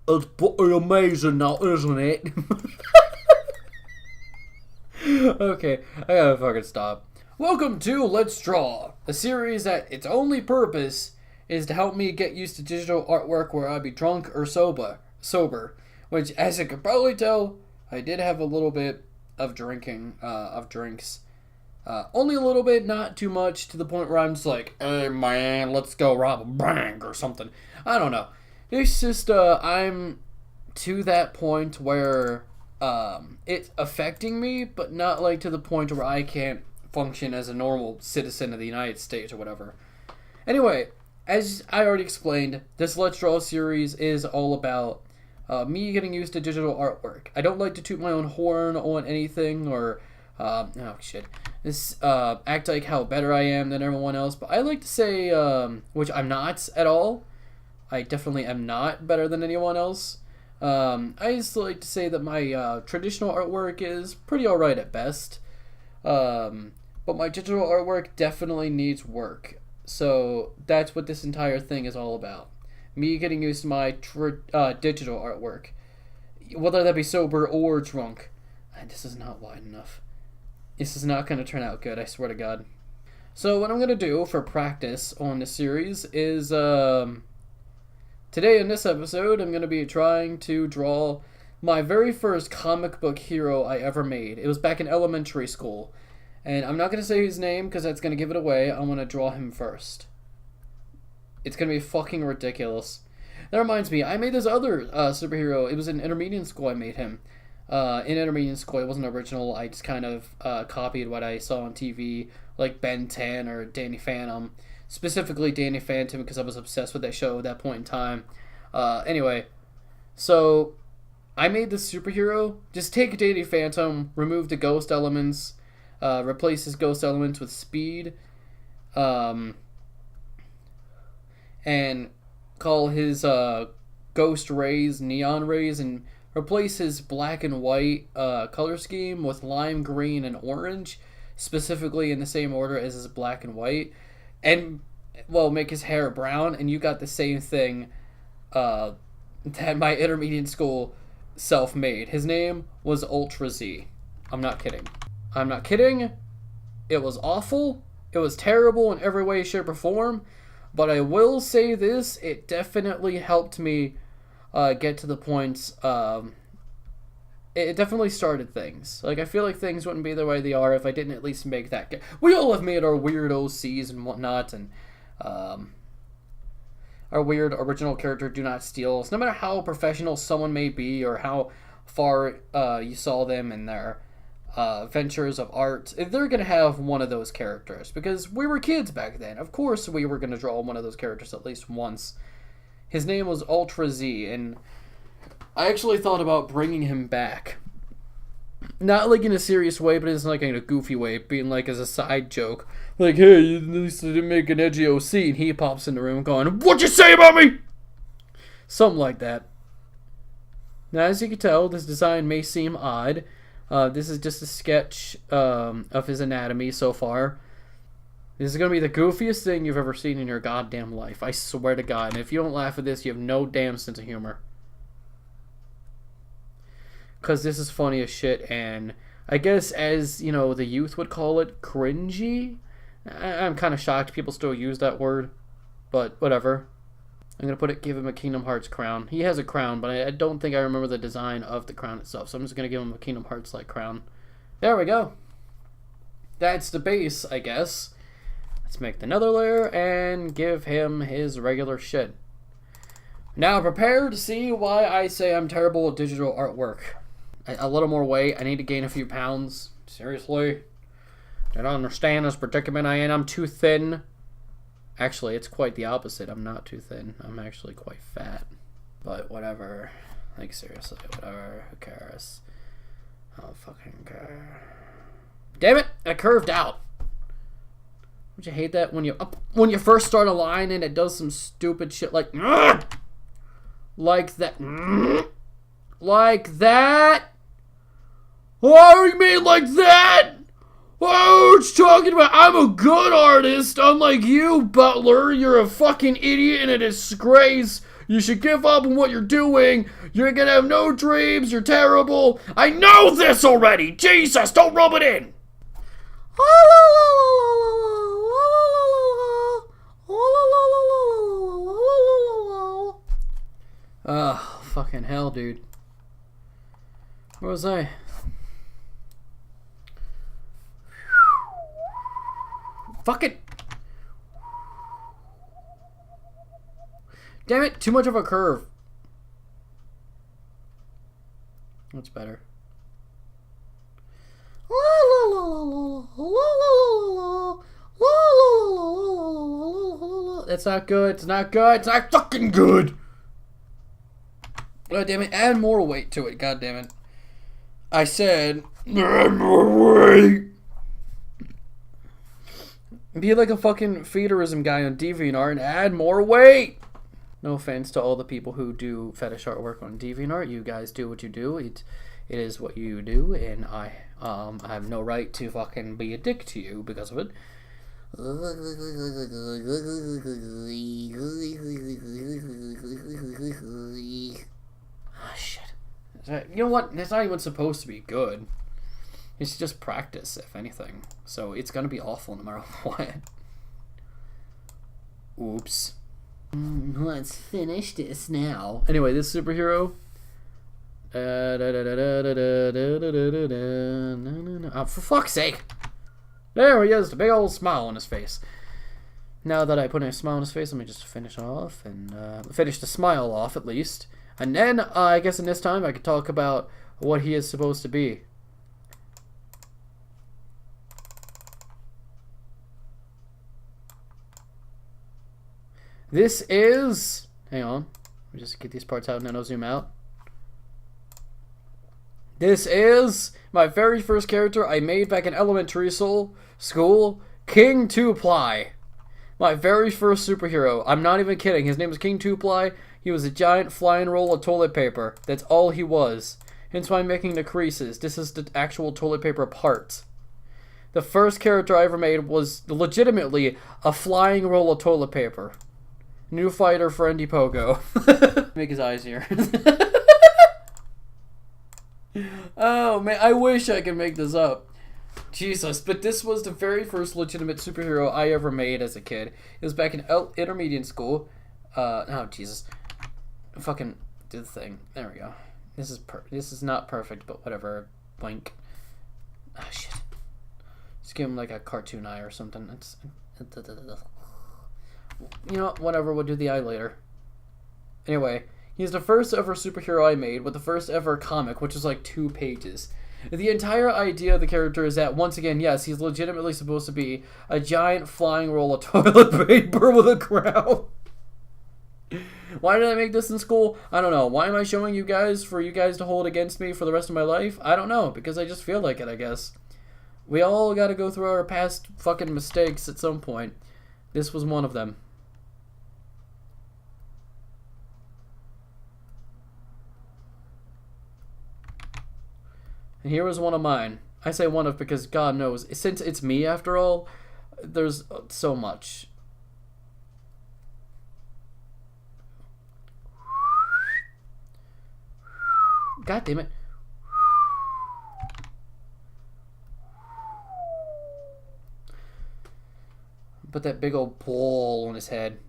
It's pretty amazing now, isn't it? Okay, I gotta fucking stop. Welcome to Let's Draw, a series that its only purpose is to help me get used to digital artwork where I be drunk or sober, which, as you can probably tell, I did have a little bit of drinks. Only a little bit, not too much, to the point where I'm just like, hey man, let's go rob a bank or something. I don't know. It's just, I'm to that point where, it's affecting me, but not like to the point where I can't function as a normal citizen of the United States or whatever. Anyway, as I already explained, this Let's Draw series is all about me getting used to digital artwork. I don't like to toot my own horn on anything or, act like how better I am than everyone else, but I like to say, which I'm not at all. I definitely am not better than anyone else. I just like to say that my traditional artwork is pretty alright at best. But my digital artwork definitely needs work. So that's what this entire thing is all about. Me getting used to my digital artwork. Whether that be sober or drunk. This is not wide enough. This is not going to turn out good, I swear to God. So what I'm going to do for practice on this series is, today in this episode, I'm going to be trying to draw my very first comic book hero I ever made. It was back in elementary school. And I'm not going to say his name because that's going to give it away. I want to draw him first. It's going to be fucking ridiculous. That reminds me, I made this other superhero. It was in intermediate school I made him. In intermediate school, it wasn't original. I just kind of copied what I saw on TV, like Ben 10 or Danny Phantom. Specifically Danny Phantom because I was obsessed with that show at that point in time. Anyway, so I made this superhero. Just take Danny Phantom, remove the ghost elements, replace his ghost elements with speed, and call his ghost rays neon rays, and replace his black and white color scheme with lime green and orange, specifically in the same order as his black and white, and, well, make his hair brown, and you got the same thing that my intermediate school self made. His name was Ultra Z. I'm not kidding. I'm not kidding. It was awful. It was terrible in every way, shape, or form. But I will say this, it definitely helped me get to the point, it definitely started things. Like, I feel like things wouldn't be the way they are if I didn't at least make that. We all have made our weird OCs and whatnot, and our weird original character do not steal. So no matter how professional someone may be or how far you saw them in their ventures of art, they're going to have one of those characters. Because we were kids back then. Of course we were going to draw one of those characters at least once. His name was Ultra Z, and I actually thought about bringing him back. Not like in a serious way, but it's like in a goofy way, being like as a side joke. Like, hey, at least I didn't make an edgy OC, and he pops in the room going, "What'd you say about me?" Something like that. Now, as you can tell, this design may seem odd. This is just a sketch of his anatomy so far. This is going to be the goofiest thing you've ever seen in your goddamn life. I swear to God. And if you don't laugh at this, you have no damn sense of humor. Because this is funny as shit, and I guess as, you know, the youth would call it, cringy? I'm kind of shocked people still use that word. But whatever. I'm going to give him a Kingdom Hearts crown. He has a crown, but I don't think I remember the design of the crown itself. So I'm just going to give him a Kingdom Hearts-like crown. There we go. That's the base, I guess. Let's make another layer and give him his regular shit. Now prepare to see why I say I'm terrible at digital artwork. A little more weight. I need to gain a few pounds. Seriously? I don't understand this predicament I am. I'm too thin. Actually, it's quite the opposite. I'm not too thin. I'm actually quite fat. But whatever. Like, seriously, whatever. Who cares? I don't fucking care. Damn it! I curved out. Would you hate that when you first start a line and it does some stupid shit like that? Like that? What do you mean like that? What you talking about? I'm a good artist, unlike you, Butler. You're a fucking idiot and a disgrace. You should give up on what you're doing. You're gonna have no dreams. You're terrible. I know this already. Jesus, don't rub it in. Oh, fucking hell, dude. Where was I? Fuck it. Damn it, too much of a curve. What's better? That's not good. It's not good. It's not fucking good. God damn it. Add more weight to it. God damn it. I said, add more weight. Be like a fucking feederism guy on DeviantArt and add more weight. No offense to all the people who do fetish artwork on DeviantArt. You guys do what you do. It is what you do, and I have no right to fucking be a dick to you because of it. Oh, shit. You know what? It's not even supposed to be good. It's just practice, if anything. So it's gonna be awful no matter what. Oops. Let's finish this now. Anyway, this superhero. Oh, for fuck's sake. There he is, the big old smile on his face. Now that I put a smile on his face, let me just finish off and finish the smile off at least. And then I guess in this time I could talk about what he is supposed to be. This is... Hang on. Let me just get these parts out and then I'll zoom out. This is my very first character I made back in elementary school. King Two-Ply. My very first superhero. I'm not even kidding. His name was King Two-Ply. He was a giant flying roll of toilet paper. That's all he was. Hence why I'm making the creases. This is the actual toilet paper parts. The first character I ever made was legitimately a flying roll of toilet paper. New fighter for Indy Pogo. Make his eyes here. Oh man, I wish I could make this up. Jesus, but this was the very first legitimate superhero I ever made as a kid. It was back in intermediate school. Oh Jesus, fucking do the thing. There we go. This is not perfect, but whatever. Blink. Ah shit. Just give him like a cartoon eye or something. It's. You know, whatever, we'll do the eye later. Anyway, he's the first ever superhero I made with the first ever comic, which is like 2 pages. The entire idea of the character is that, once again, yes, he's legitimately supposed to be a giant flying roll of toilet paper with a crown. Why did I make this in school? I don't know. Why am I showing you guys for you guys to hold against me for the rest of my life? I don't know, because I just feel like it, I guess. We all gotta go through our past fucking mistakes at some point. This was one of them. And here was one of mine. I say one of because God knows, since it's me after all, there's so much. God damn it. Put that big old ball on his head.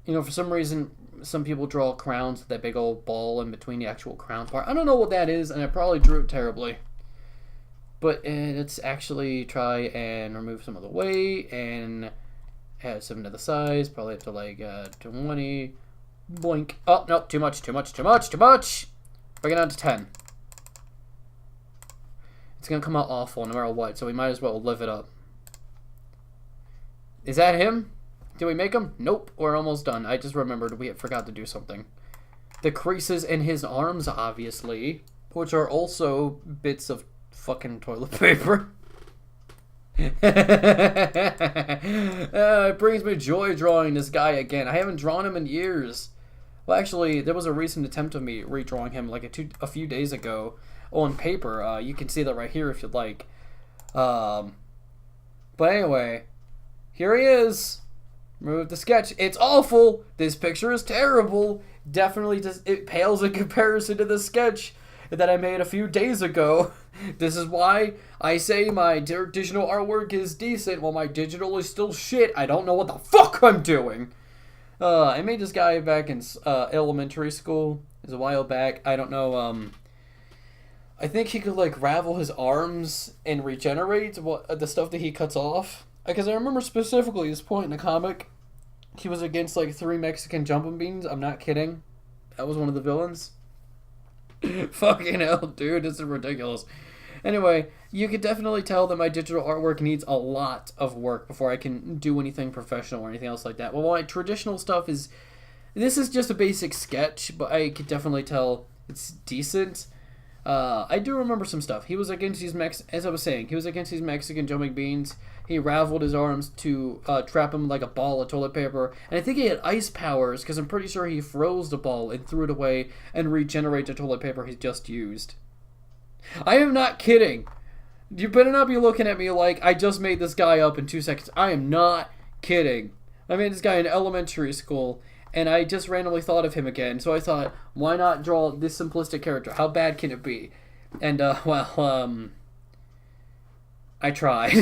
You know, for some reason, some people draw crowns with that big old ball in between the actual crown part. I don't know what that is, and I probably drew it terribly. But let's actually try and remove some of the weight and add some to the size. Probably up to like 20. Blink. Oh, no, too much, too much, too much, too much. Bring it down to 10. It's going to come out awful no matter what, so we might as well live it up. Is that him? Did we make him? Nope, we're almost done. I just remembered we forgot to do something. The creases in his arms, obviously, which are also bits of fucking toilet paper. It brings me joy drawing this guy again. I haven't drawn him in years. Well, actually, there was a recent attempt of me redrawing him like a few days ago on paper. You can see that right here if you'd like. But anyway, here he is. Remove the sketch. It's awful. This picture is terrible. Definitely it pales in comparison to the sketch that I made a few days ago. This is why I say my digital artwork is decent while my digital is still shit. I don't know what the fuck I'm doing. I made this guy back in elementary school. It was a while back. I don't know. I think he could like ravel his arms and regenerate the stuff that he cuts off. Because I remember specifically this point in the comic, he was against like 3 Mexican jumping beans. I'm not kidding. That was one of the villains. Fucking hell, dude, this is ridiculous. Anyway, you could definitely tell that my digital artwork needs a lot of work before I can do anything professional or anything else like that. Well, my traditional stuff is... This is just a basic sketch, but I could definitely tell it's decent. I do remember some stuff. He was against these as I was saying, he was against these Mexican jumping beans. He raveled his arms to trap him like a ball of toilet paper. And I think he had ice powers, because I'm pretty sure he froze the ball and threw it away and regenerated the toilet paper he just used. I am not kidding. You better not be looking at me like I just made this guy up in 2 seconds. I am not kidding. I made this guy in elementary school, and I just randomly thought of him again. So I thought, why not draw this simplistic character? How bad can it be? And, I tried.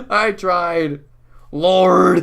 I tried. Lord.